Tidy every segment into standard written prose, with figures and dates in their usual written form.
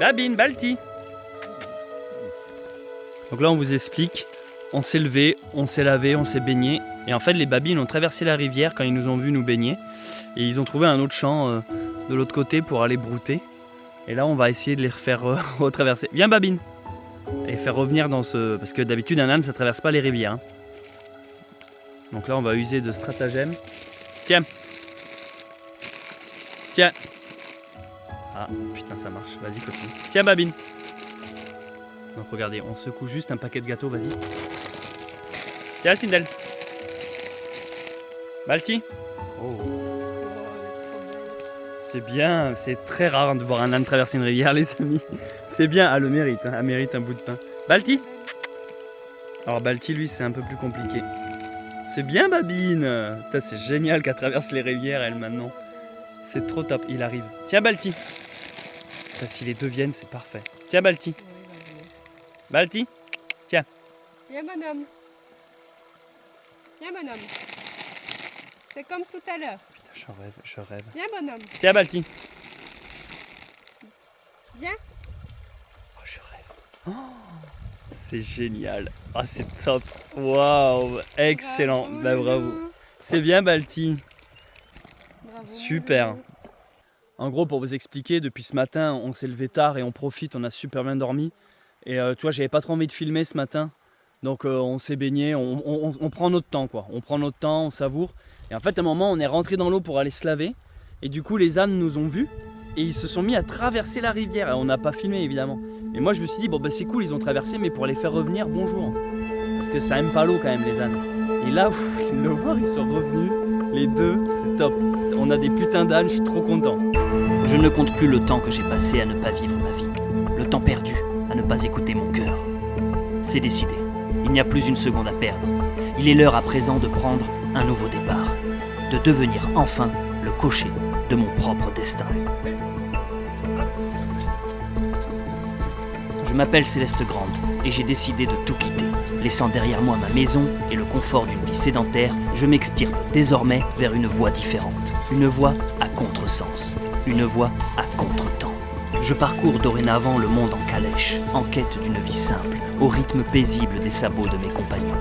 Babine, Balti. Donc là on vous explique, on s'est levé, on s'est lavé, on s'est baigné. Et en fait les babines ont traversé la rivière quand ils nous ont vu nous baigner. Et ils ont trouvé un autre champ de l'autre côté pour aller brouter. Et là on va essayer de les refaire retraverser. Viens babine. Et faire revenir dans ce... Parce que d'habitude un âne ça traverse pas les rivières. Hein. Donc là on va user de stratagème. Tiens. Tiens. Ah putain ça marche, vas-y continue. Tiens babine. Donc regardez, on secoue juste un paquet de gâteaux, vas-y. Tiens Sindel. Balti. Oh. C'est bien, c'est très rare de voir un âne traverser une rivière les amis. C'est bien, elle le mérite, hein. Elle mérite un bout de pain. Balti. Alors Balti lui c'est un peu plus compliqué. C'est bien Babine. Putain, c'est génial qu'elle traverse les rivières elle maintenant. C'est trop top, il arrive. Tiens Balti. Putain, si les deux viennent c'est parfait. Tiens Balti. Balti. Tiens. Viens bonhomme. Viens bonhomme. C'est comme tout à l'heure. Putain je rêve. Viens bonhomme. Tiens Balti. Viens. Oh je rêve. Oh, c'est génial. Ah oh, c'est top. Waouh. Excellent. Bravo, bah, bravo. C'est bien Balti. Bravo. Super. En gros pour vous expliquer, depuis ce matin on s'est levé tard et on profite, on a super bien dormi. Et tu vois j'avais pas trop envie de filmer ce matin. Donc on s'est baigné, on prend notre temps quoi. On prend notre temps, on savoure. Et en fait à un moment on est rentré dans l'eau pour aller se laver. Et du coup les ânes nous ont vus. Et ils se sont mis à traverser la rivière. Et on n'a pas filmé évidemment. Et moi je me suis dit bon bah c'est cool ils ont traversé mais pour les faire revenir bonjour. Parce que ça aime pas l'eau quand même les ânes. Et là le voir ils sont revenus. Les deux c'est top. On a des putains d'ânes, je suis trop content. Je ne compte plus le temps que j'ai passé à ne pas vivre ma vie. Le temps perdu à ne pas écouter mon cœur. C'est décidé. Il n'y a plus une seconde à perdre. Il est l'heure à présent de prendre un nouveau départ. De devenir enfin le cocher de mon propre destin. Je m'appelle Céleste Grande et j'ai décidé de tout quitter. Laissant derrière moi ma maison et le confort d'une vie sédentaire, je m'extirpe désormais vers une voie différente. Une voie à contresens. Une voie à contre-temps. Je parcours dorénavant le monde en calèche, en quête d'une vie simple, au rythme paisible des sabots de mes compagnons.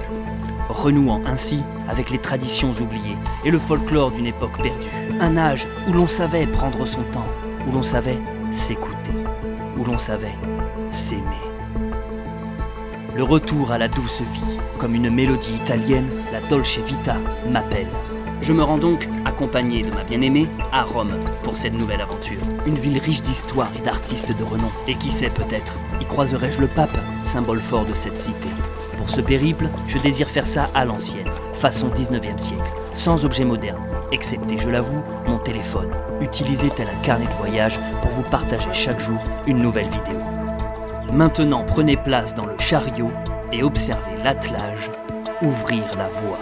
Renouant ainsi avec les traditions oubliées et le folklore d'une époque perdue. Un âge où l'on savait prendre son temps, où l'on savait s'écouter, où l'on savait s'aimer. Le retour à la douce vie, comme une mélodie italienne, la Dolce Vita m'appelle. Je me rends donc, accompagné de ma bien-aimée, à Rome pour cette nouvelle aventure. Une ville riche d'histoire et d'artistes de renom. Et qui sait peut-être, y croiserai-je le pape, symbole fort de cette cité. Pour ce périple, je désire faire ça à l'ancienne, façon 19e siècle, sans objet moderne, excepté, je l'avoue, mon téléphone, utilisé tel un carnet de voyage pour vous partager chaque jour une nouvelle vidéo. Maintenant, prenez place dans le chariot et observez l'attelage ouvrir la voie.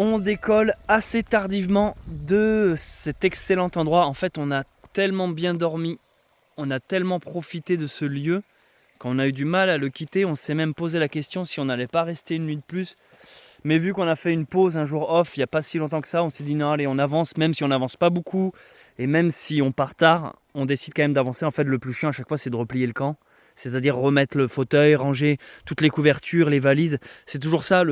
On décolle assez tardivement de cet excellent endroit. En fait, on a tellement bien dormi, on a tellement profité de ce lieu qu'on a eu du mal à le quitter. On s'est même posé la question si on n'allait pas rester une nuit de plus. Mais vu qu'on a fait une pause, un jour off, il n'y a pas si longtemps que ça, on s'est dit non, allez, on avance, même si on n'avance pas beaucoup. Et même si on part tard, on décide quand même d'avancer. En fait, le plus chiant à chaque fois, c'est de replier le camp. C'est-à-dire remettre le fauteuil, ranger toutes les couvertures, les valises. C'est toujours ça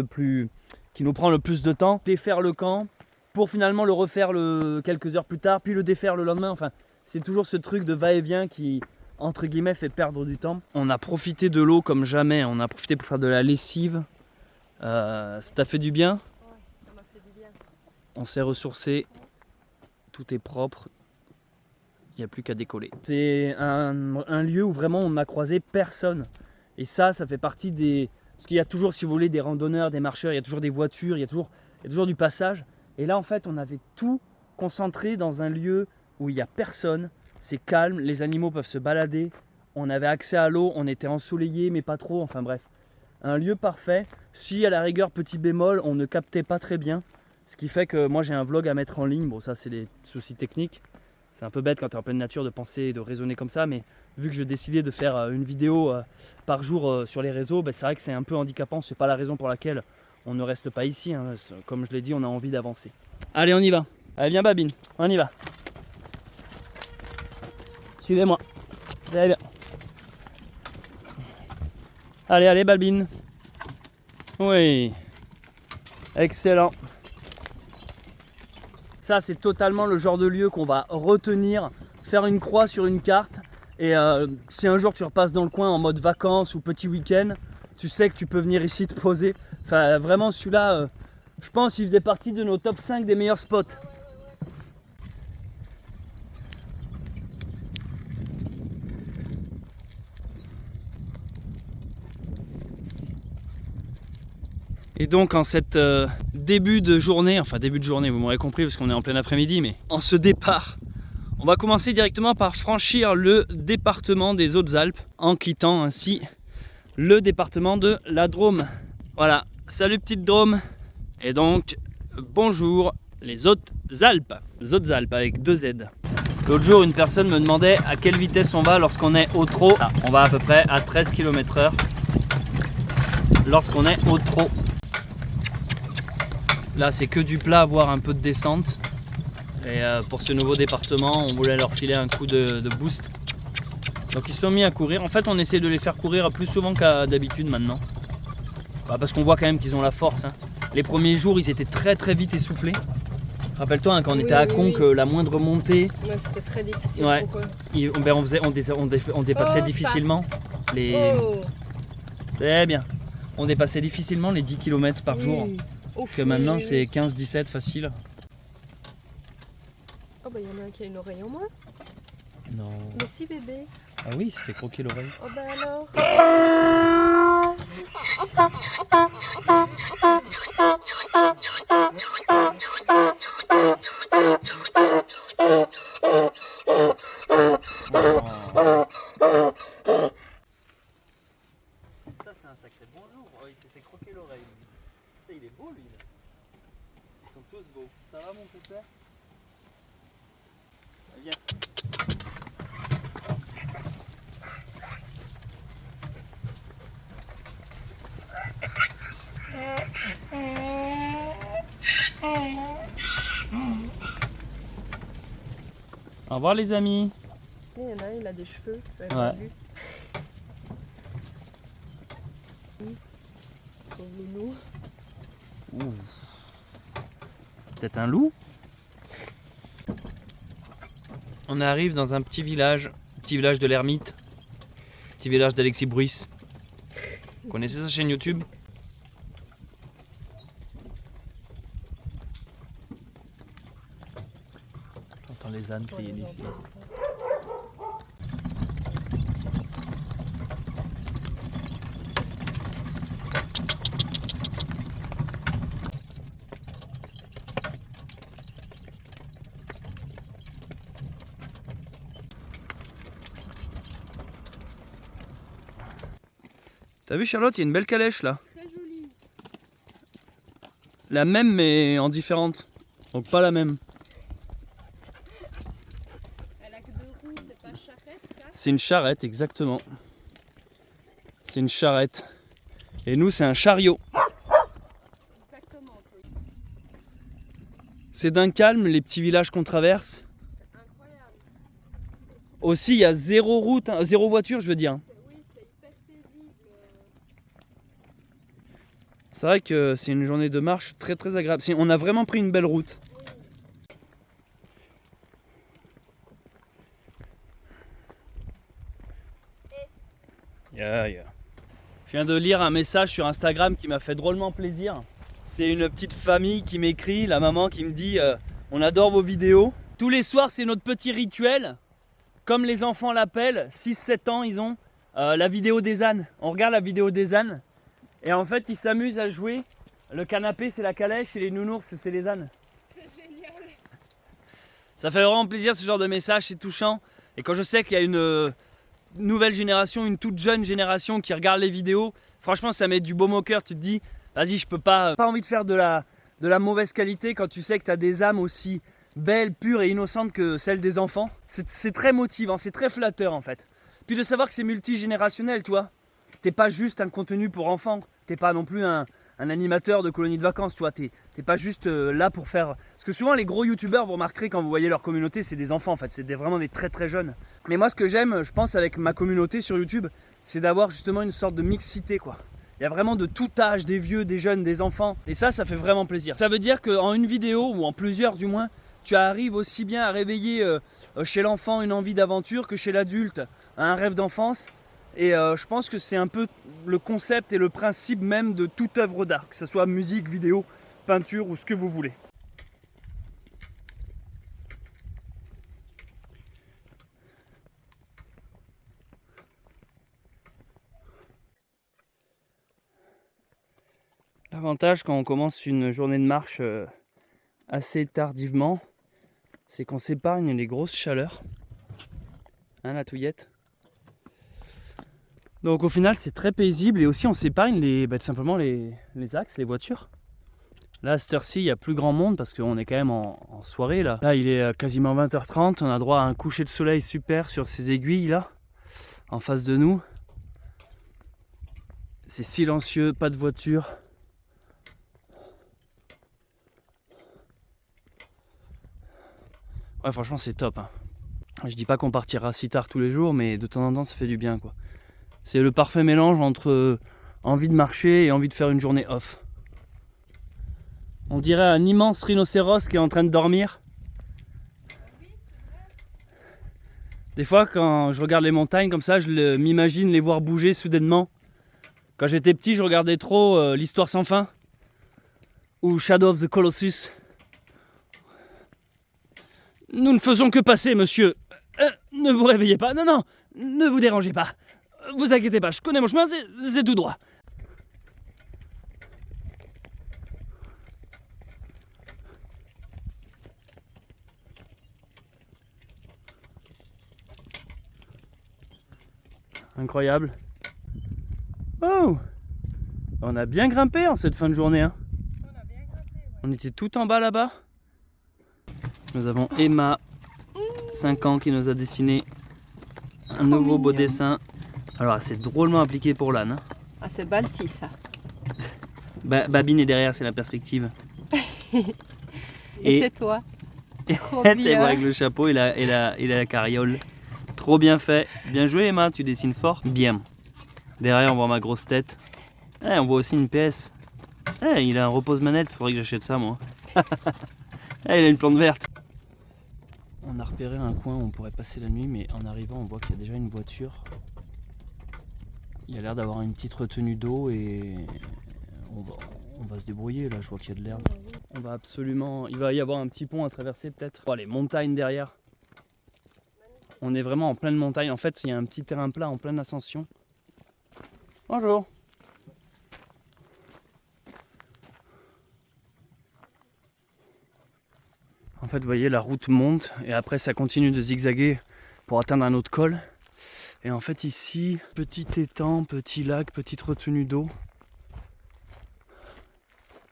qui nous prend le plus de temps. Défaire le camp pour finalement le refaire quelques heures plus tard, puis le défaire le lendemain. Enfin, c'est toujours ce truc de va-et-vient qui, entre guillemets, fait perdre du temps. On a profité de l'eau comme jamais. On a profité pour faire de la lessive. Ça t'a fait du bien? Ouais, ça m'a fait du bien. On s'est ressourcé. Tout est propre. Il n'y a plus qu'à décoller. C'est un lieu où vraiment on n'a croisé personne. Et ça fait partie des Parce qu'il y a toujours, si vous voulez, des randonneurs, des marcheurs, il y a toujours des voitures, il y a toujours du passage. Et là, en fait, on avait tout concentré dans un lieu où il n'y a personne. C'est calme, les animaux peuvent se balader. On avait accès à l'eau, on était ensoleillé, mais pas trop. Enfin bref, un lieu parfait. Si à la rigueur, petit bémol, on ne captait pas très bien. Ce qui fait que moi, j'ai un vlog à mettre en ligne. Bon, ça, c'est des soucis techniques. C'est un peu bête quand tu es en pleine nature de penser et de raisonner comme ça. Mais vu que je décidais de faire une vidéo par jour sur les réseaux, c'est vrai que c'est un peu handicapant. C'est pas la raison pour laquelle on ne reste pas ici. Hein. Comme je l'ai dit, on a envie d'avancer. Allez, on y va. Allez, viens Babine, on y va. Suivez-moi. Allez, bien. Allez, allez, Babine. Oui. Excellent. Ça, c'est totalement le genre de lieu qu'on va retenir, faire une croix sur une carte. Et si un jour tu repasses dans le coin en mode vacances ou petit week-end, tu sais que tu peux venir ici te poser. Enfin, vraiment, celui-là, je pense qu'il faisait partie de nos top 5 des meilleurs spots. Et donc en cette début de journée, vous m'aurez compris parce qu'on est en plein après-midi, mais en ce départ, on va commencer directement par franchir le département des Hautes-Alpes en quittant ainsi le département de la Drôme. Voilà, salut petite Drôme. Et donc, bonjour les Hautes-Alpes. Hautes-Alpes avec 2 Z. L'autre jour, une personne me demandait à quelle vitesse on va lorsqu'on est au trot. Ah, on va à peu près à 13 km/h lorsqu'on est au trot. Là, c'est que du plat, voire un peu de descente. Et pour ce nouveau département, on voulait leur filer un coup de boost. Donc ils se sont mis à courir. En fait, on essaie de les faire courir plus souvent qu'à d'habitude maintenant. Parce qu'on voit quand même qu'ils ont la force. Hein. Les premiers jours, ils étaient très très vite essoufflés. Rappelle-toi, hein, quand on était à Conques, la moindre montée... Ouais, c'était très difficile. Ouais. Pourquoi On dépassait difficilement les... Oh. Très bien. On dépassait difficilement les 10 km par jour. Ouf, Que maintenant, c'est 15-17 facile. Oh bah il y en a un qui a une oreille en moins. Non. Mais si bébé. Ah oui, ça fait croquer l'oreille. Oh bah alors. Ça c'est un sacré bonjour. Oh, il s'est fait croquer l'oreille. Il est beau lui. Ils sont tous beaux. Ça va mon pépère? Viens. Au revoir les amis. Il y en a un, il a des cheveux. Ouais. Pauvre loup. Peut-être un loup? On arrive dans un petit village de l'Ermite, petit village d'Alexis Bruys. Vous connaissez sa chaîne YouTube? J'entends les ânes crier d'ici. T'as vu Charlotte, il y a une belle calèche là. Très jolie. La même mais en différente. Donc pas la même. Elle a que 2 roues, c'est pas charrette ça? C'est une charrette, exactement. C'est une charrette. Et nous, c'est un chariot. Exactement. C'est d'un calme, les petits villages qu'on traverse. Incroyable. Aussi, il y a 0 route, 0 voiture, je veux dire. Oui, c'est hyper paisible. C'est vrai que c'est une journée de marche très très agréable. On a vraiment pris une belle route. Yeah. Je viens de lire un message sur Instagram qui m'a fait drôlement plaisir. C'est une petite famille qui m'écrit, la maman qui me dit on adore vos vidéos. Tous les soirs, c'est notre petit rituel. Comme les enfants l'appellent, 6-7 ans ils ont, la vidéo des ânes. On regarde la vidéo des ânes Et en fait, ils s'amusent à jouer. Le canapé, c'est la calèche et les nounours, c'est les ânes. C'est génial. Ça fait vraiment plaisir ce genre de message, c'est touchant. Et quand je sais qu'il y a une nouvelle génération, une toute jeune génération qui regarde les vidéos, franchement, ça met du baume au cœur. Tu te dis, vas-y, je peux pas envie de faire de la mauvaise qualité quand tu sais que tu as des âmes aussi belles, pures et innocentes que celles des enfants. C'est très motivant, c'est très flatteur en fait. Puis de savoir que c'est multigénérationnel, toi. T'es pas juste un contenu pour enfants, t'es pas non plus un animateur de colonie de vacances, toi. T'es pas juste là pour faire... Parce que souvent les gros youtubeurs, vous remarquerez quand vous voyez leur communauté, c'est des enfants en fait, c'est vraiment des très très jeunes. Mais moi ce que j'aime, je pense, avec ma communauté sur YouTube, c'est d'avoir justement une sorte de mixité quoi. Il y a vraiment de tout âge, des vieux, des jeunes, des enfants. Et ça fait vraiment plaisir. Ça veut dire qu'en une vidéo, ou en plusieurs du moins, tu arrives aussi bien à réveiller chez l'enfant une envie d'aventure que chez l'adulte un rêve d'enfance. Et je pense que c'est un peu le concept et le principe même de toute œuvre d'art, que ce soit musique, vidéo, peinture ou ce que vous voulez. L'avantage quand on commence une journée de marche assez tardivement, c'est qu'on s'épargne les grosses chaleurs. Hein, la touillette. Donc au final c'est très paisible et aussi on s'épargne tout simplement les axes, les voitures. Là à cette heure-ci il n'y a plus grand monde parce qu'on est quand même en soirée là. Là il est quasiment 20h30, on a droit à un coucher de soleil super sur ces aiguilles là, en face de nous. C'est silencieux, pas de voiture. Ouais franchement c'est top hein. Je dis pas qu'on partira si tard tous les jours mais de temps en temps ça fait du bien quoi. C'est le parfait mélange entre envie de marcher et envie de faire une journée off. On dirait un immense rhinocéros qui est en train de dormir. Des fois quand je regarde les montagnes comme ça, je m'imagine les voir bouger soudainement. Quand j'étais petit je regardais trop l'Histoire sans fin ou Shadow of the Colossus. Nous ne faisons que passer monsieur. Ne vous réveillez pas, non, ne vous dérangez pas. Vous inquiétez pas, je connais mon chemin, c'est tout droit. Incroyable. Oh! On a bien grimpé en cette fin de journée. Hein. On a bien grimpé, ouais. On était tout en bas là-bas. Nous avons Emma, 5 ans, qui nous a dessiné un nouveau beau dessin. Alors c'est drôlement appliqué pour l'âne. Hein. Ah c'est Balti ça. Babine est derrière, c'est la perspective. Et c'est toi. C'est moi avec le chapeau et la carriole. Trop bien fait. Bien joué Emma, tu dessines fort. Bien. Derrière on voit ma grosse tête. On voit aussi une PS. Il a un repose-manette, faudrait que j'achète ça moi. Il a une plante verte. On a repéré un coin où on pourrait passer la nuit, mais en arrivant on voit qu'il y a déjà une voiture. Il y a l'air d'avoir une petite retenue d'eau et on va se débrouiller là, je vois qu'il y a de l'herbe. On va absolument... Il va y avoir un petit pont à traverser peut-être. Oh, les montagnes derrière. On est vraiment en pleine montagne. En fait, il y a un petit terrain plat en pleine ascension. Bonjour. En fait, vous voyez, la route monte et après ça continue de zigzaguer pour atteindre un autre col. Et en fait ici, petit étang, petit lac, petite retenue d'eau.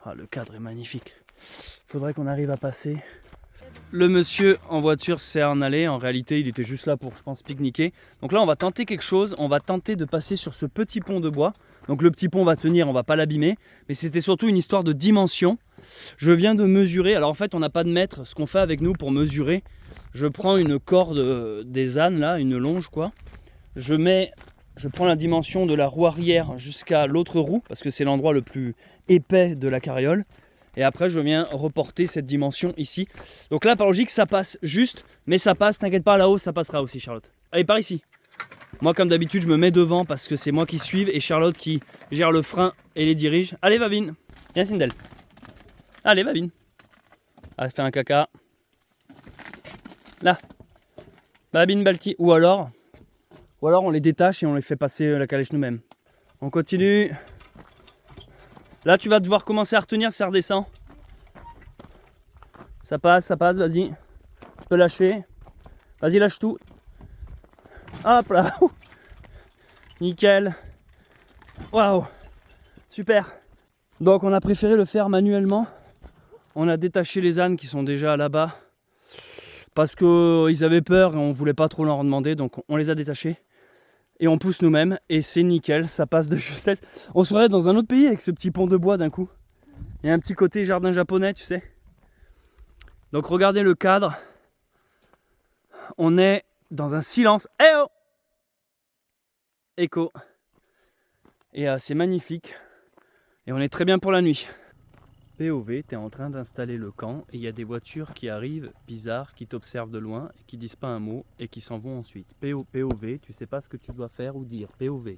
Ah, le cadre est magnifique. Faudrait qu'on arrive à passer. Le monsieur en voiture s'est en allé. En réalité, il était juste là pour, je pense, pique-niquer. Donc là, on va tenter quelque chose. On va tenter de passer sur ce petit pont de bois. Donc le petit pont va tenir, on va pas l'abîmer. Mais c'était surtout une histoire de dimension. Je viens de mesurer. Alors en fait, on n'a pas de mètre. Ce qu'on fait avec nous pour mesurer, je prends une corde des ânes, là, une longe, quoi. Je prends la dimension de la roue arrière jusqu'à l'autre roue, parce que c'est l'endroit le plus épais de la carriole. Et après, je viens reporter cette dimension ici. Donc là, par logique, ça passe juste, mais ça passe, t'inquiète pas, là-haut, ça passera aussi, Charlotte. Allez, par ici. Moi, comme d'habitude, je me mets devant parce que c'est moi qui suive et Charlotte qui gère le frein et les dirige. Allez, Babine. Viens, Sindel. Allez, Babine. Elle fait un caca. Là. Babine, Balti. Ou alors on les détache et on les fait passer la calèche nous-mêmes. On continue. Là, tu vas devoir commencer à retenir, ça redescend. Ça passe, vas-y. Tu peux lâcher. Vas-y, lâche tout. Hop là. Nickel. Waouh. Super. Donc, on a préféré le faire manuellement. On a détaché les ânes qui sont déjà là-bas. Parce qu'ils avaient peur et on voulait pas trop leur en demander. Donc, on les a détachés. Et on pousse nous-mêmes. Et c'est nickel. Ça passe de justesse. On se ferait dans un autre pays avec ce petit pont de bois d'un coup. Il y a un petit côté jardin japonais, tu sais. Donc, regardez le cadre. On est dans un silence. Eh oh! Écho. Et c'est magnifique. Et on est très bien pour la nuit. POV, tu es en train d'installer le camp et il y a des voitures qui arrivent, bizarres, qui t'observent de loin et qui disent pas un mot et qui s'en vont ensuite. POV, tu sais pas ce que tu dois faire ou dire. POV.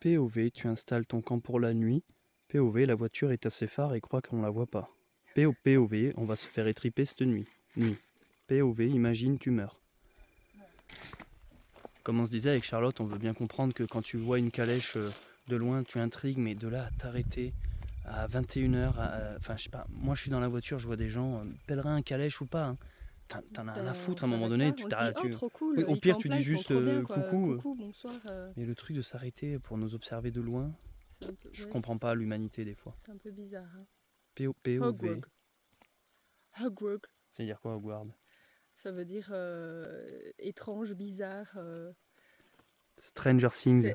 POV, tu installes ton camp pour la nuit. POV, la voiture est à ses phares et croit qu'on la voit pas. POV, on va se faire étriper cette nuit. Nuit. POV, imagine tu meurs. Comme on se disait avec Charlotte, on veut bien comprendre que quand tu vois une calèche de loin, tu intrigues, mais de là à t'arrêter à 21h, enfin je sais pas, moi je suis dans la voiture, je vois des gens, pèlerins, calèche ou pas, hein. T'en as rien à foutre à un moment donné. Trop cool. Oui, au pire tu dis juste bien, coucou. Coucou, bonsoir. Et le truc de s'arrêter pour nous observer de loin, je comprends pas l'humanité des fois. C'est un peu bizarre. Hein. POV. Hogwarts. Ça veut dire quoi, Hogwarts? Ça veut dire étrange, bizarre. Stranger Things.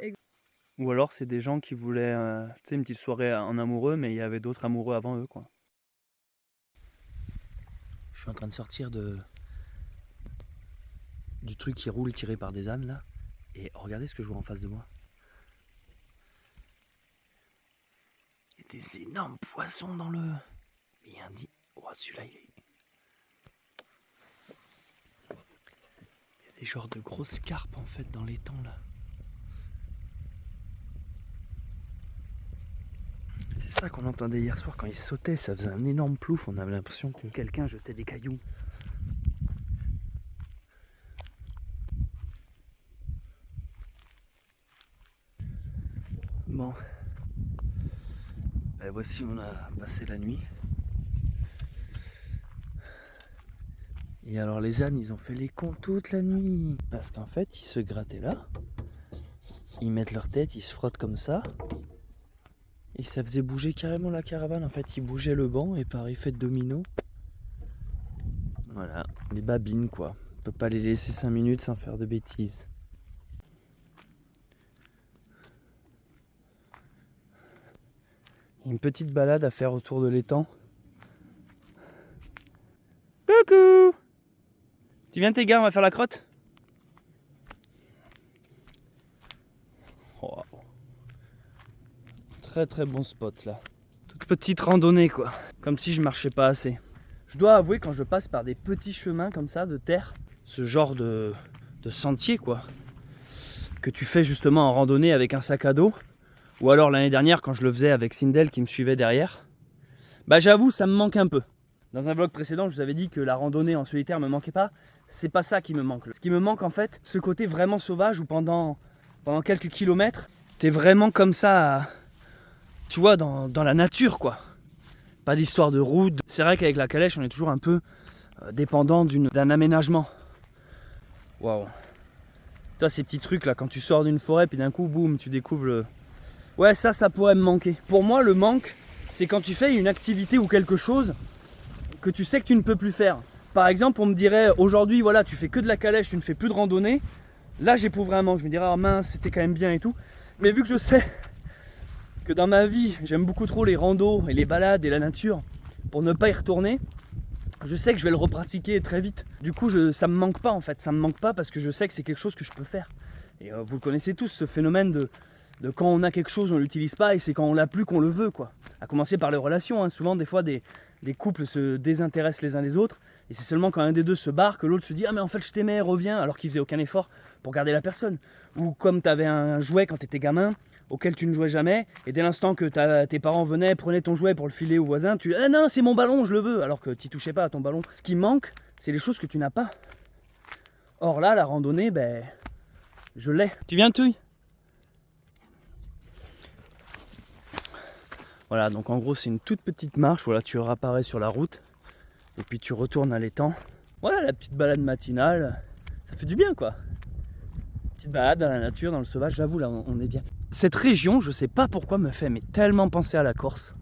Ou alors c'est des gens qui voulaient une petite soirée en amoureux, mais il y avait d'autres amoureux avant eux, quoi. Je suis en train de sortir du truc qui roule tiré par des ânes là. Et regardez ce que je vois en face de moi. Il y a des énormes poissons dans le... Il y a un dit... Oh, celui-là il est... Il y a des genres de grosses carpes en fait dans l'étang là. C'est ça qu'on entendait hier soir quand ils sautaient, ça faisait un énorme plouf, on avait l'impression que quelqu'un jetait des cailloux. Bon, ben voici on a passé la nuit. Et alors les ânes ils ont fait les cons toute la nuit. Parce qu'en fait ils se grattaient là, ils mettent leur tête, ils se frottent comme ça. Et ça faisait bouger carrément la caravane, en fait ils bougeaient le banc et par effet de domino. Voilà, les babines quoi. On peut pas les laisser 5 minutes sans faire de bêtises. Une petite balade à faire autour de l'étang. Coucou! Tu viens tes gars, on va faire la crotte? Oh. Très très bon spot là. Toute petite randonnée quoi. Comme si je marchais pas assez. Je dois avouer quand je passe par des petits chemins comme ça de terre, ce genre de sentier quoi, que tu fais justement en randonnée avec un sac à dos, ou alors l'année dernière quand je le faisais avec Sindel qui me suivait derrière, bah j'avoue ça me manque un peu. Dans un vlog précédent je vous avais dit que la randonnée en solitaire me manquait pas, c'est pas ça qui me manque. Ce qui me manque en fait, ce côté vraiment sauvage où pendant quelques kilomètres, t'es vraiment comme ça, tu vois, dans la nature quoi. Pas d'histoire de route. C'est vrai qu'avec la calèche on est toujours un peu dépendant d'un aménagement. Waouh. Toi ces petits trucs là quand tu sors d'une forêt puis d'un coup boum tu découvres le... Ouais ça pourrait me manquer. Pour moi le manque c'est quand tu fais une activité ou quelque chose que tu sais que tu ne peux plus faire. Par exemple on me dirait aujourd'hui voilà tu fais que de la calèche, tu ne fais plus de randonnée. Là j'éprouverais un manque, je me dirais oh mince c'était quand même bien et tout. Mais vu que je sais que dans ma vie j'aime beaucoup trop les randos et les balades et la nature pour ne pas y retourner, je sais que je vais le repratiquer très vite. Du coup ça me manque pas en fait, ça me manque pas parce que je sais que c'est quelque chose que je peux faire. Et vous le connaissez tous ce phénomène de quand on a quelque chose on l'utilise pas et c'est quand on l'a plus qu'on le veut quoi. À commencer par les relations, hein. Souvent des fois des couples se désintéressent les uns des autres et c'est seulement quand un des deux se barre que l'autre se dit ah mais en fait je t'aimais, reviens, alors qu'il faisait aucun effort pour garder la personne. Ou comme tu avais un jouet quand tu étais gamin auquel tu ne jouais jamais et dès l'instant que tes parents venaient, prenaient ton jouet pour le filer au voisin, tu ah non c'est mon ballon je le veux, alors que tu touchais pas à ton ballon. Ce qui manque c'est les choses que tu n'as pas. Or là la randonnée ben je l'ai. Tu viens Touille? Voilà, donc en gros c'est une toute petite marche, voilà, tu réapparais sur la route et puis tu retournes à l'étang. Voilà, la petite balade matinale, ça fait du bien quoi. Petite balade dans la nature, dans le sauvage, j'avoue là on est bien. Cette région, je sais pas pourquoi, me fait mais tellement penser à la Corse.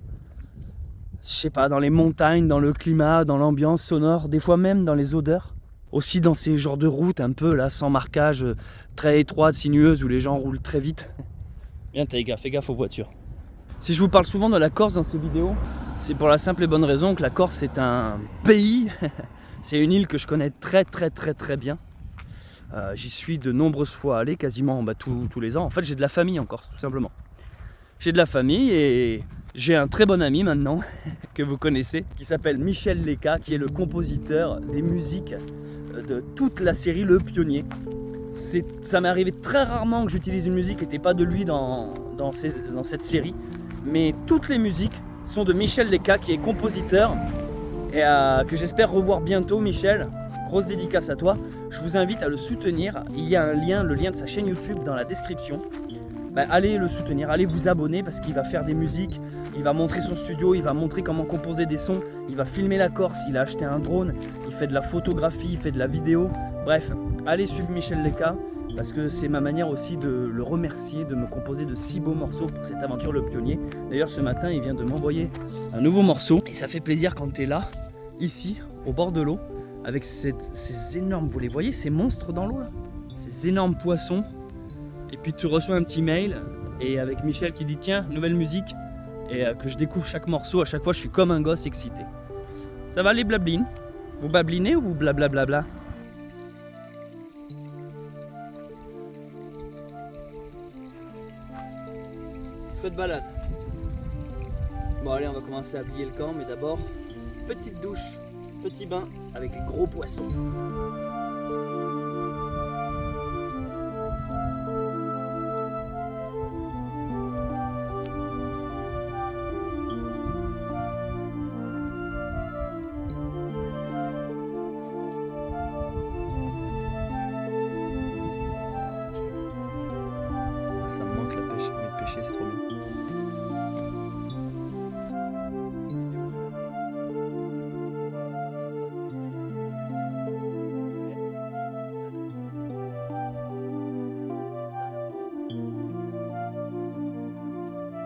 Je sais pas, dans les montagnes, dans le climat, dans l'ambiance sonore, des fois même dans les odeurs. Aussi dans ces genres de routes un peu là, sans marquage, très étroites, sinueuses, où les gens roulent très vite. Bien, fais gaffe aux voitures. Si je vous parle souvent de la Corse dans ces vidéos, c'est pour la simple et bonne raison que la Corse est un pays, c'est une île que je connais très bien. J'y suis de nombreuses fois allé, quasiment tous les ans. En fait, j'ai de la famille en Corse, tout simplement. J'ai de la famille et j'ai un très bon ami maintenant, que vous connaissez, qui s'appelle Michel Leca, qui est le compositeur des musiques de toute la série Le Pionnier. Ça m'est arrivé très rarement que j'utilise une musique qui n'était pas de lui dans cette série, mais toutes les musiques sont de Michel Leca, qui est compositeur, et que j'espère revoir bientôt. Michel, grosse dédicace à toi. Je vous invite à le soutenir. Il y a un lien, le lien de sa chaîne YouTube dans la description. Allez le soutenir, allez vous abonner parce qu'il va faire des musiques, il va montrer son studio, il va montrer comment composer des sons, il va filmer la Corse, il a acheté un drone, il fait de la photographie, il fait de la vidéo. Bref, allez suivre Michel Leca parce que c'est ma manière aussi de le remercier, de me composer de si beaux morceaux pour cette aventure Le Pionnier. D'ailleurs ce matin il vient de m'envoyer un nouveau morceau et ça fait plaisir quand tu es là, ici, au bord de l'eau, avec ces énormes, vous les voyez, ces monstres dans l'eau là, ces énormes poissons. Et puis tu reçois un petit mail et avec Michel qui dit tiens, nouvelle musique, et que je découvre chaque morceau, à chaque fois je suis comme un gosse excité. Ça va les blablines? Vous bablinez ou vous blablablabla? Feu de balade. Bon allez, on va commencer à plier le camp, mais d'abord, petite douche, petit bain avec les gros poissons. C'est trop bien.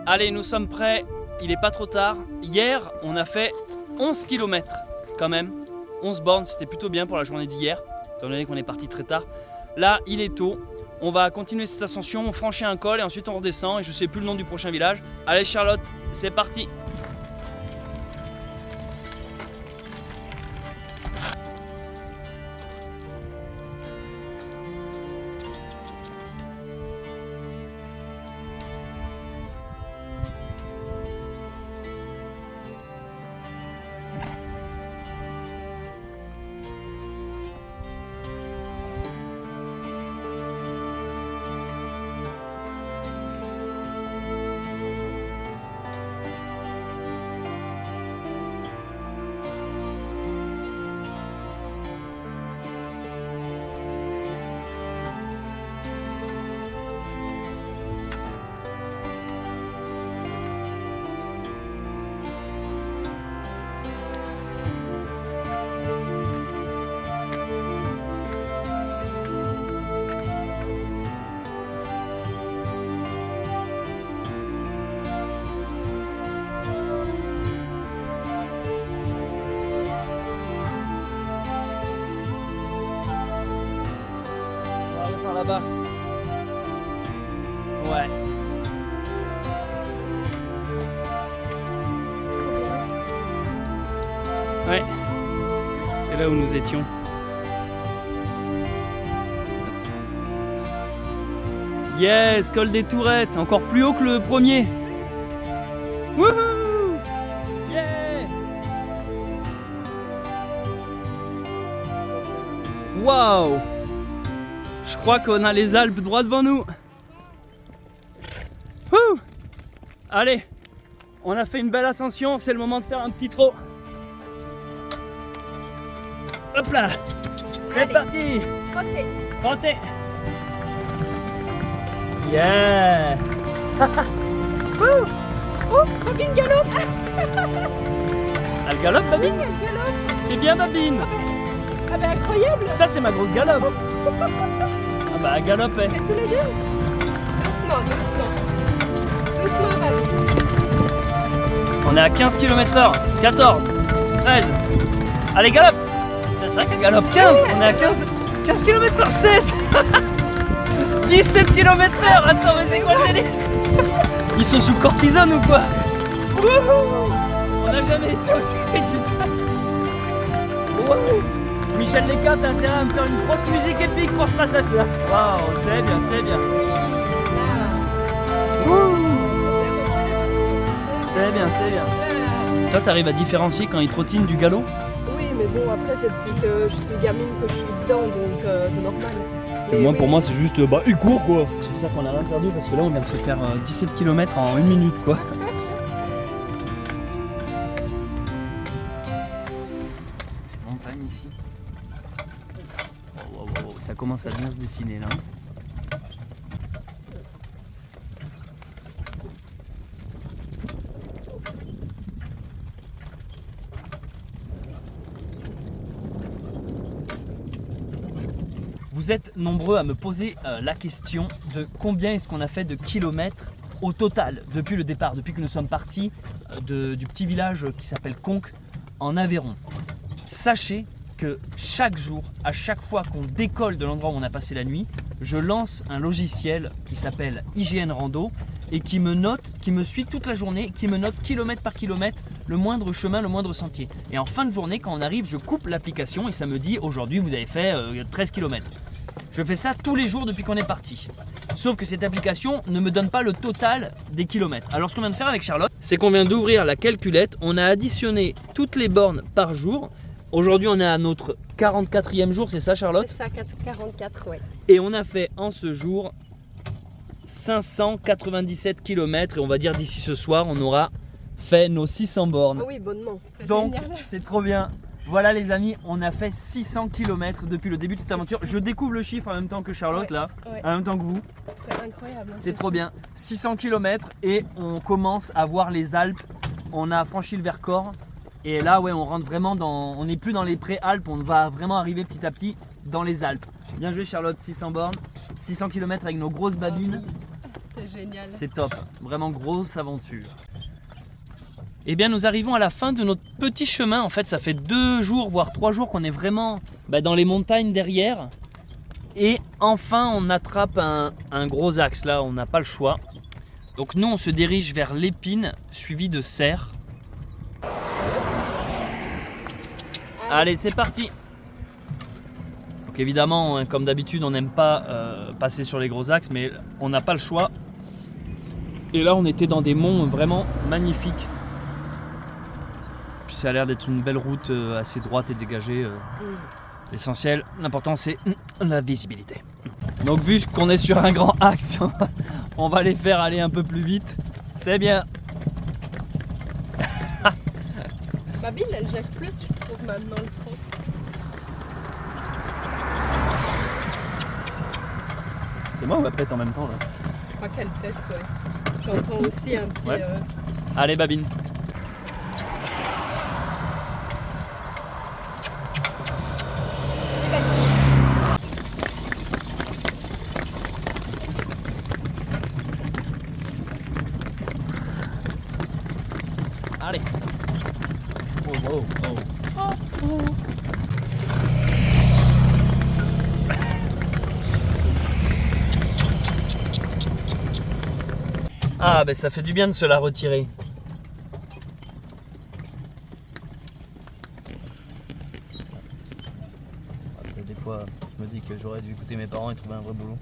Allez, nous sommes prêts, il est pas trop tard. Hier, on a fait 11 km quand même. 11 bornes, c'était plutôt bien pour la journée d'hier, étant donné qu'on est parti très tard. Là, il est tôt. On va continuer cette ascension, on franchit un col et ensuite on redescend et je sais plus le nom du prochain village. Allez Charlotte, c'est parti. Là-bas. Ouais. Ouais. C'est là où nous étions. Yes, col des Tourettes, encore plus haut que le premier. Wouhou! Yeah! Waouh! Je crois qu'on a les Alpes droit devant nous. Ouh. Allez, on a fait une belle ascension, c'est le moment de faire un petit trot. Hop là, c'est parti. Trottez. Trottez. Yeah. Oh, Babine galope. Elle galope, Babine? Elle galope. C'est bien, Babine. Ah ben incroyable. Ça, c'est ma grosse galope. Ah bah, elle galope, elle. Et tous les deux. Doucement, doucement. Doucement, Babine. On est à 15 km/h. 14, 13. Allez, galope. C'est vrai qu'elle galope 15. On est à 15 km/h. 16. 17 km/h. Attends, mais c'est quoi le délire? Ils sont sous cortisone ou quoi? Wouhou. On n'a jamais été aussi vite, putain. Wouhou. Michel Descartes, t'as intérêt à me faire une grosse musique épique pour ce passage-là. Waouh, c'est bien, c'est bien. Wouh. C'est bien, c'est bien. Toi, t'arrives à différencier quand il trottine du galop? Oui, mais bon, après, c'est depuis que je suis gamine que je suis dedans, donc c'est normal. Parce que moi, pour moi, c'est juste, bah, il court quoi. J'espère qu'on a rien perdu parce que là, on vient de se faire 17 km en 1 minute quoi. C'est montagne ici. Oh, ça commence à bien se dessiner là. Vous êtes nombreux à me poser la question de combien est-ce qu'on a fait de kilomètres au total depuis le départ, depuis que nous sommes partis du petit village qui s'appelle Conques en Aveyron. Sachez que chaque jour, à chaque fois qu'on décolle de l'endroit où on a passé la nuit, je lance un logiciel qui s'appelle IGN Rando et qui me note, qui me suit toute la journée, qui me note kilomètre par kilomètre le moindre chemin, le moindre sentier. Et en fin de journée, quand on arrive, je coupe l'application et ça me dit aujourd'hui vous avez fait 13 km. Je fais ça tous les jours depuis qu'on est parti. Sauf que cette application ne me donne pas le total des kilomètres. Alors ce qu'on vient de faire avec Charlotte, c'est qu'on vient d'ouvrir la calculette, on a additionné toutes les bornes par jour. Aujourd'hui on est à notre 44e jour, c'est ça Charlotte? C'est ça, 44, ouais. Et on a fait en ce jour 597 km et on va dire d'ici ce soir on aura fait nos 600 bornes. Oh oui, bonnement. C'est Donc génial. c'est trop bien. Voilà les amis, on a fait 600 km depuis le début de cette aventure. Je découvre le chiffre en même temps que Charlotte là, ouais. en même temps que vous. C'est incroyable. Hein, C'est trop bien. 600 km et on commence à voir les Alpes. On a franchi le Vercors et là ouais on rentre vraiment dans... On n'est plus dans les pré-Alpes, on va vraiment arriver petit à petit dans les Alpes. Bien joué Charlotte, 600 bornes, 600 km avec nos grosses babines. C'est génial. C'est top, vraiment grosse aventure. Eh bien nous arrivons à la fin de notre petit chemin. En fait ça fait 2 jours voire 3 jours qu'on est vraiment dans les montagnes derrière. Et enfin on attrape un gros axe là, on n'a pas le choix. Donc nous on se dirige vers l'Épine suivi de Serres. Allez c'est parti. Donc évidemment comme d'habitude on n'aime pas passer sur les gros axes mais on n'a pas le choix. Et là on était dans des monts vraiment magnifiques. Ça a l'air d'être une belle route assez droite et dégagée. L'essentiel, l'important c'est la visibilité. Donc vu qu'on est sur un grand axe, on va les faire aller un peu plus vite. C'est bien. Babine elle jette plus je trouve maintenant le fond. C'est moi ou elle pète en même temps là? Je crois qu'elle pète, ouais. J'entends aussi un petit... Ouais. Allez Babine. Allez. Oh. Ah ben ça fait du bien de se la retirer. Des fois je me dis que j'aurais dû écouter mes parents et trouver un vrai boulot.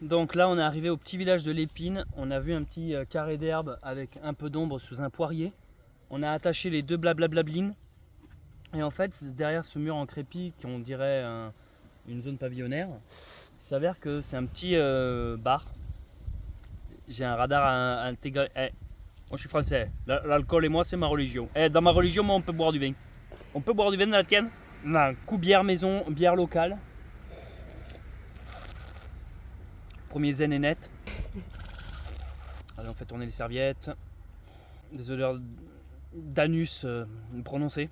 Donc là on est arrivé au petit village de l'Épine, on a vu un petit carré d'herbe avec un peu d'ombre sous un poirier. On a attaché les 2 blablablines et en fait derrière ce mur en crépi qu'on dirait une zone pavillonnaire, il s'avère que c'est un petit bar. J'ai un radar intégré. Moi je suis français, l'alcool et moi c'est ma religion. Dans ma religion moi on peut boire du vin. On peut boire du vin dans la tienne? Un coup bière maison, bière locale. Premier zen et net. Allez, on fait tourner les serviettes. Des odeurs d'anus prononcées.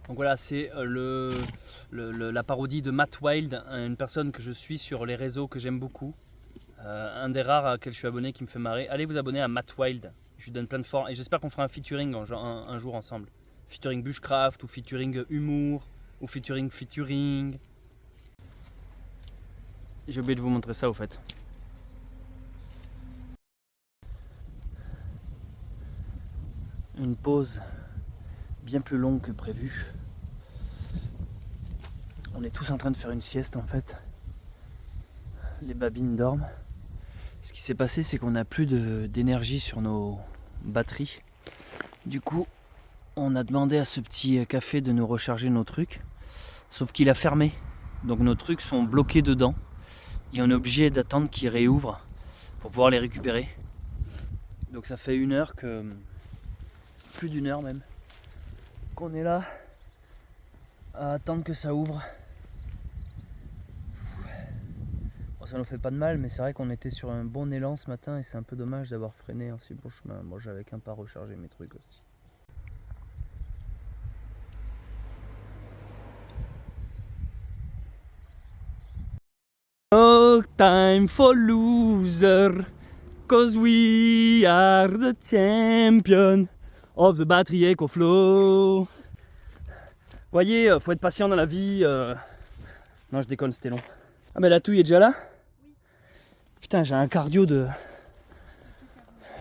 Donc voilà, c'est la parodie de Matt Wild, une personne que je suis sur les réseaux que j'aime beaucoup. Un des rares à laquelle je suis abonné qui me fait marrer. Allez vous abonner à Matt Wild, je lui donne plein de formes et j'espère qu'on fera un featuring un jour ensemble. Featuring bushcraft ou featuring humour ou featuring. J'ai oublié de vous montrer ça au fait. Une pause bien plus longue que prévu. On est tous en train de faire une sieste en fait. Les babines dorment. Ce qui s'est passé, c'est qu'on n'a plus d'énergie sur nos batteries. Du coup, on a demandé à ce petit café de nous recharger nos trucs. Sauf qu'il a fermé. Donc nos trucs sont bloqués dedans. Et on est obligé d'attendre qu'il réouvre pour pouvoir les récupérer. Donc ça fait 1 heure que... plus d'1 heure même. Qu'on est là à attendre que ça ouvre. Bon, ça nous fait pas de mal, mais c'est vrai qu'on était sur un bon élan ce matin et c'est un peu dommage d'avoir freiné un si bon chemin. Moi j'avais qu'un pas recharger mes trucs aussi. No time for loser, cause we are the champion of the battery EcoFlow. Voyez, faut être patient dans la vie. Non, je déconne, c'était long. Ah, mais la touille est déjà là? Putain, j'ai un cardio de.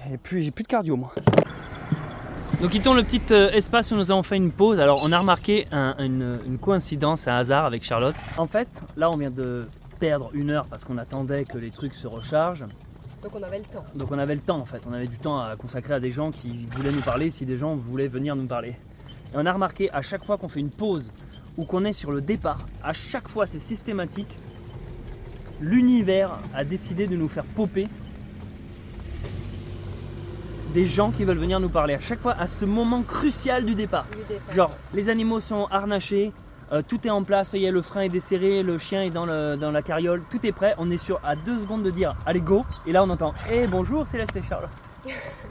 J'ai plus de cardio, moi. Nous quittons le petit espace où nous avons fait une pause. Alors, on a remarqué une coïncidence, un hasard avec Charlotte. En fait, là, on vient de perdre 1 heure parce qu'on attendait que les trucs se rechargent. Donc on avait le temps. Donc on avait le temps en fait, on avait du temps à consacrer à des gens qui voulaient nous parler, si des gens voulaient venir nous parler. Et on a remarqué à chaque fois qu'on fait une pause ou qu'on est sur le départ, à chaque fois c'est systématique, l'univers a décidé de nous faire popper des gens qui veulent venir nous parler. À chaque fois à ce moment crucial du départ. Genre les animaux sont harnachés, tout est en place, ça y est, le frein est desserré, le chien est dans la carriole, tout est prêt, on est à 2 secondes de dire allez go, et là on entend bonjour Céleste et Charlotte.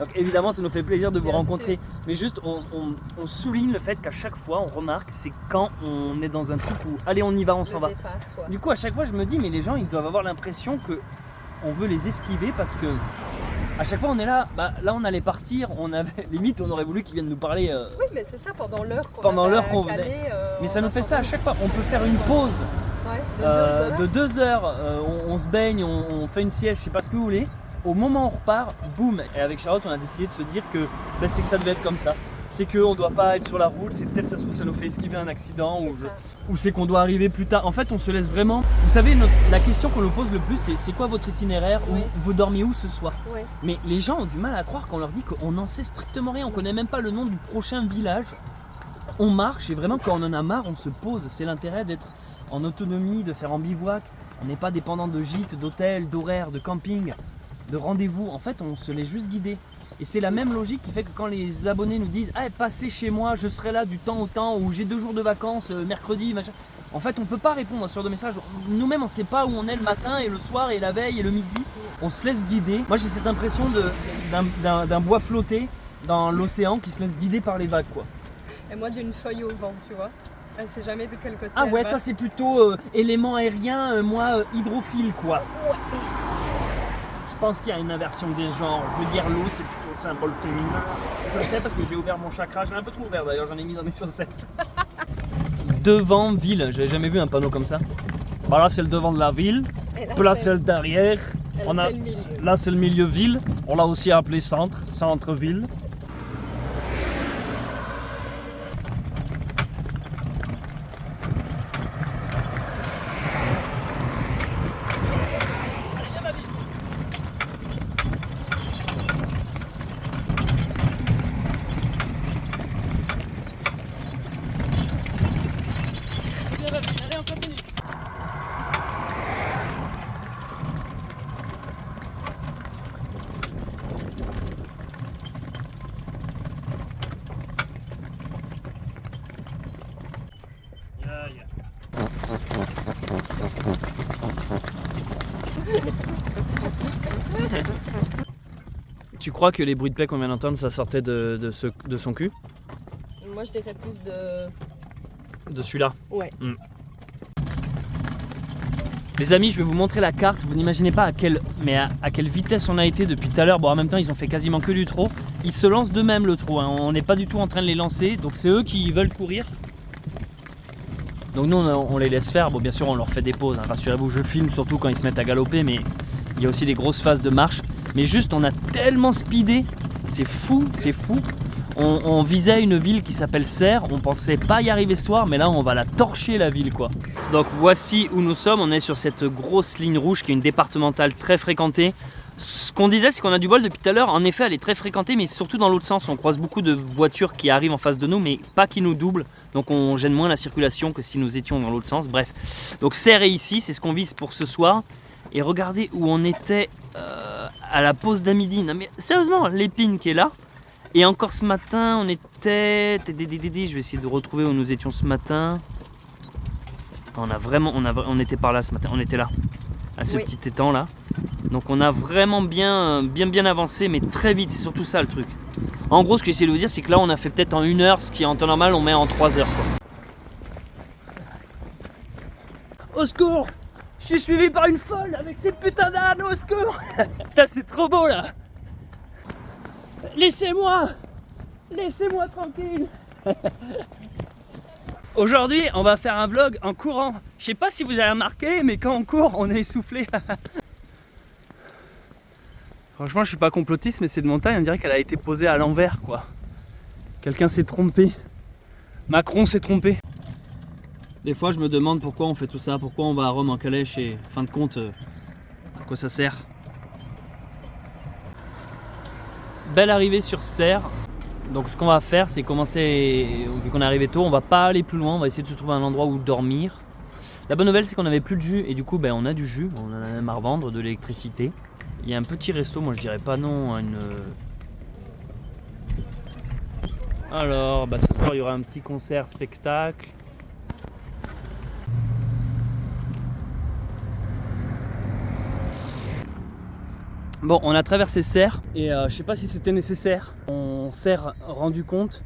Donc évidemment ça nous fait plaisir de vous rencontrer, mais juste on souligne le fait qu'à chaque fois on remarque, c'est quand on est dans un truc où allez on y va, on s'en va. Du coup à chaque fois je me dis mais les gens ils doivent avoir l'impression que on veut les esquiver parce que à chaque fois on est là, là on allait partir, on avait limite on aurait voulu qu'ils viennent nous parler. Oui mais c'est ça pendant l'heure qu'on venait. Mais ça nous fait ça à chaque fois, on peut faire une pause de 2 heures, on se baigne, on fait une sieste, je sais pas ce que vous voulez. Au moment où on repart, boum. Et avec Charlotte on a décidé de se dire que c'est que ça devait être comme ça. C'est qu'on doit pas être sur la route, c'est peut-être ça se trouve ça nous fait esquiver un accident ou c'est qu'on doit arriver plus tard. En fait on se laisse vraiment. Vous savez la question qu'on nous pose le plus c'est quoi votre itinéraire ou vous dormiez où ce soir? Mais les gens ont du mal à croire qu'on leur dit qu'on n'en sait strictement rien, on connaît même pas le nom du prochain village. On marche et vraiment quand on en a marre on se pose. C'est l'intérêt d'être en autonomie, de faire en bivouac. On n'est pas dépendant de gîtes, d'hôtels, d'horaires, de camping, de rendez-vous. En fait on se laisse juste guider. Et c'est la même logique qui fait que quand les abonnés nous disent passez chez moi, je serai là du temps au temps, ou j'ai 2 jours de vacances, mercredi, machin. En fait on peut pas répondre à ce genre de message. Nous-mêmes on sait pas où on est le matin et le soir et la veille et le midi. On se laisse guider. Moi j'ai cette impression d'un bois flotté dans l'océan qui se laisse guider par les vagues quoi. Et moi d'une feuille au vent, tu vois. Elle sait jamais de quel côté elle va. Toi c'est plutôt élément aérien, moi hydrophile quoi. Ouais. Je pense qu'il y a une inversion des genres. Je veux dire l'eau c'est plutôt un symbole féminin. Je le sais parce que j'ai ouvert mon chakra, je l'ai un peu trop ouvert d'ailleurs, j'en ai mis dans mes chaussettes. Devant ville, j'avais jamais vu un panneau comme ça. Bah là c'est le devant de la ville, là c'est le derrière. Là c'est le milieu ville, on l'a aussi appelé centre-ville. Tu crois que les bruits de paix qu'on vient d'entendre, ça sortait de son cul? Moi, je dirais plus de... De celui-là? Ouais. Les amis, je vais vous montrer la carte. Vous n'imaginez pas à quelle vitesse on a été depuis tout à l'heure. Bon, en même temps, ils ont fait quasiment que du trot. Ils se lancent d'eux-mêmes le trot, hein. On n'est pas du tout en train de les lancer. Donc c'est eux qui veulent courir. Donc nous, on les laisse faire. Bon, bien sûr, on leur fait des pauses, hein. Rassurez-vous, je filme surtout quand ils se mettent à galoper. Mais il y a aussi des grosses phases de marche. Mais juste, on a tellement speedé. C'est fou, c'est fou. On visait une ville qui s'appelle Serres, on pensait pas y arriver ce soir, mais là on va la torcher la ville quoi. Donc voici où nous sommes, on est sur cette grosse ligne rouge qui est une départementale très fréquentée. Ce qu'on disait c'est qu'on a du bol depuis tout à l'heure, en effet elle est très fréquentée mais surtout dans l'autre sens, on croise beaucoup de voitures qui arrivent en face de nous mais pas qui nous doublent, donc on gêne moins la circulation que si nous étions dans l'autre sens, bref. Donc Serres est ici, c'est ce qu'on vise pour ce soir. Et regardez où on était à la pause d'à-midi, non mais sérieusement l'épine qui est là. Et encore ce matin, on était... Je vais essayer de retrouver où nous étions ce matin. On était par là ce matin, on était là, à ce petit étang là. Donc on a vraiment bien avancé, mais très vite, c'est surtout ça le truc. En gros, ce que j'essaie de vous dire, c'est que là, on a fait peut-être en 1 heure, ce qui en temps normal, on met en 3 heures quoi. Au secours! Je suis suivi par une folle avec ces putains d'ânes, au secours! Putain, c'est trop beau là! Laissez-moi tranquille. Aujourd'hui, on va faire un vlog en courant. Je sais pas si vous avez remarqué, mais quand on court, on est essoufflé. Franchement, je suis pas complotiste, mais cette montagne, on dirait qu'elle a été posée à l'envers, quoi. Quelqu'un s'est trompé. Macron s'est trompé. Des fois, je me demande pourquoi on fait tout ça, pourquoi on va à Rome en calèche et, en fin de compte, à quoi ça sert. Belle arrivée sur Serres. Donc ce qu'on va faire, c'est commencer, vu qu'on est arrivé tôt, on va pas aller plus loin, on va essayer de se trouver un endroit où dormir. La bonne nouvelle, c'est qu'on avait plus de jus et du coup on a du jus, on en a même à revendre, de l'électricité. Il y a un petit resto, moi je dirais pas non à une... Alors ce soir il y aura un petit concert spectacle. Bon, on a traversé Serres et je sais pas si c'était nécessaire. On s'est rendu compte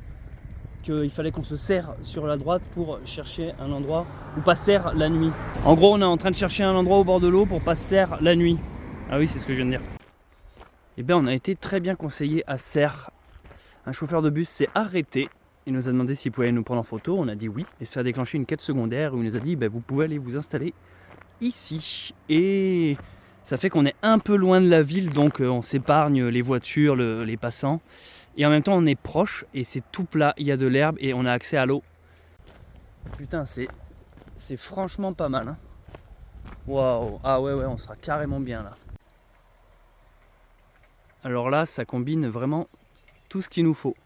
qu'il fallait qu'on se serre sur la droite pour chercher un endroit où pas serre la nuit. En gros, on est en train de chercher un endroit au bord de l'eau pour pas serre la nuit. Ah oui, c'est ce que je viens de dire. Eh bien, on a été très bien conseillé à Serres. Un chauffeur de bus s'est arrêté. Il nous a demandé s'il pouvait nous prendre en photo. On a dit oui. Et ça a déclenché une quête secondaire où il nous a dit vous pouvez aller vous installer ici. Et ça fait qu'on est un peu loin de la ville, donc on s'épargne les voitures, les passants. Et en même temps, on est proche et c'est tout plat, il y a de l'herbe et on a accès à l'eau. Putain, c'est franchement pas mal. Hein. Waouh, ah ouais, on sera carrément bien là. Alors là, ça combine vraiment tout ce qu'il nous faut.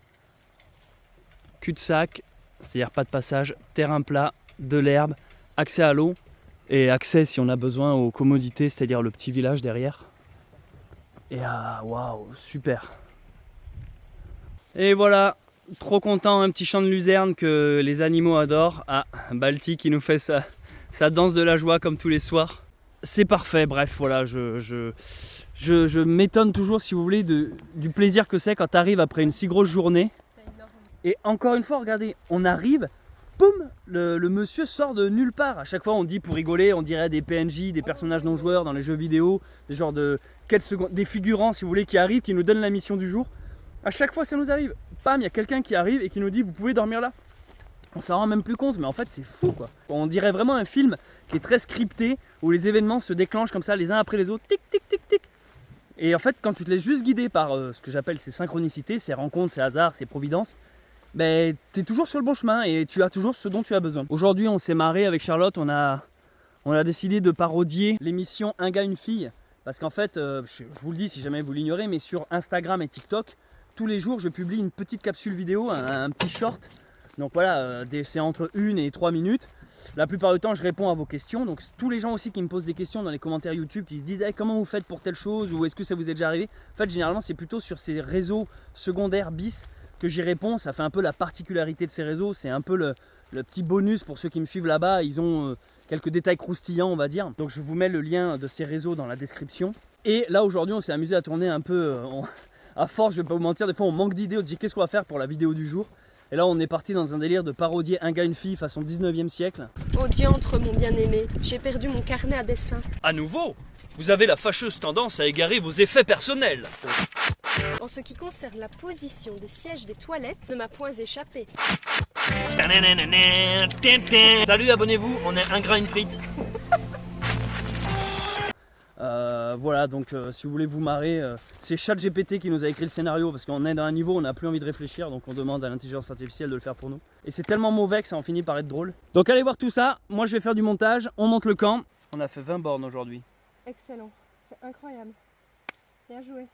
Cul-de-sac, c'est-à-dire pas de passage, terrain plat, de l'herbe, accès à l'eau. Et accès si on a besoin aux commodités, c'est-à-dire le petit village derrière. Et waouh, super. Et voilà, trop content, un petit chant de luzerne que les animaux adorent. Ah, Balti qui nous fait sa danse de la joie comme tous les soirs. C'est parfait, bref, voilà, je m'étonne toujours, si vous voulez, du plaisir que c'est quand tu arrives après une si grosse journée. Et encore une fois, regardez, on arrive... Boum, le monsieur sort de nulle part. À chaque fois on dit pour rigoler, on dirait des PNJ, des personnages non joueurs dans les jeux vidéo, des genres de des figurants si vous voulez qui arrivent, qui nous donnent la mission du jour. À chaque fois ça nous arrive. Pam, il y a quelqu'un qui arrive et qui nous dit vous pouvez dormir là. On s'en rend même plus compte, mais en fait c'est fou quoi. On dirait vraiment un film qui est très scripté où les événements se déclenchent comme ça les uns après les autres, tic tic tic tic. Et en fait quand tu te laisses juste guider par ce que j'appelle ces synchronicités, ces rencontres, ces hasards, ces providences, tu es toujours sur le bon chemin et tu as toujours ce dont tu as besoin. Aujourd'hui, on s'est marré avec Charlotte, on a décidé de parodier l'émission Un gars, une fille. Parce qu'en fait, je vous le dis si jamais vous l'ignorez, mais sur Instagram et TikTok, tous les jours, je publie une petite capsule vidéo, un petit short. Donc voilà, c'est entre 1 et 3 minutes. La plupart du temps, je réponds à vos questions. Donc tous les gens aussi qui me posent des questions dans les commentaires YouTube, qui se disent comment vous faites pour telle chose ou est-ce que ça vous est déjà arrivé. En fait, généralement, c'est plutôt sur ces réseaux secondaires bis que j'y réponds. Ça fait un peu la particularité de ces réseaux, c'est un peu le petit bonus pour ceux qui me suivent là-bas. Ils ont quelques détails croustillants, on va dire. Donc je vous mets le lien de ces réseaux dans la description. Et là aujourd'hui on s'est amusé à tourner un peu À force, je vais pas vous mentir, des fois on manque d'idées, on se dit qu'est-ce qu'on va faire pour la vidéo du jour. Et là on est parti dans un délire de parodier un gars, une fille façon 19e siècle. Oh diantre, mon bien-aimé, j'ai perdu mon carnet à dessin. À nouveau, vous avez la fâcheuse tendance à égarer vos effets personnels. En ce qui concerne la position des sièges des toilettes, ne m'a point échappé. Salut, abonnez-vous, on est un grain une frite. Voilà, donc si vous voulez vous marrer, c'est ChatGPT qui nous a écrit le scénario parce qu'on est dans un niveau où on n'a plus envie de réfléchir, donc on demande à l'intelligence artificielle de le faire pour nous. Et c'est tellement mauvais que ça en finit par être drôle. Donc allez voir tout ça, moi je vais faire du montage, on monte le camp. On a fait 20 bornes aujourd'hui. Excellent, c'est incroyable. Bien joué.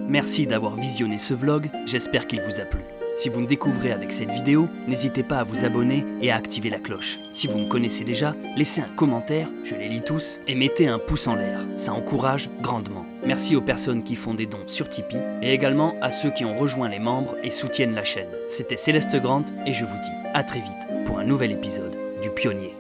Merci d'avoir visionné ce vlog, j'espère qu'il vous a plu. Si vous me découvrez avec cette vidéo, n'hésitez pas à vous abonner et à activer la cloche. Si vous me connaissez déjà, laissez un commentaire, je les lis tous, et mettez un pouce en l'air, ça encourage grandement. Merci aux personnes qui font des dons sur Tipeee, et également à ceux qui ont rejoint les membres et soutiennent la chaîne. C'était Céleste Grant, et je vous dis à très vite pour un nouvel épisode du Pionnier.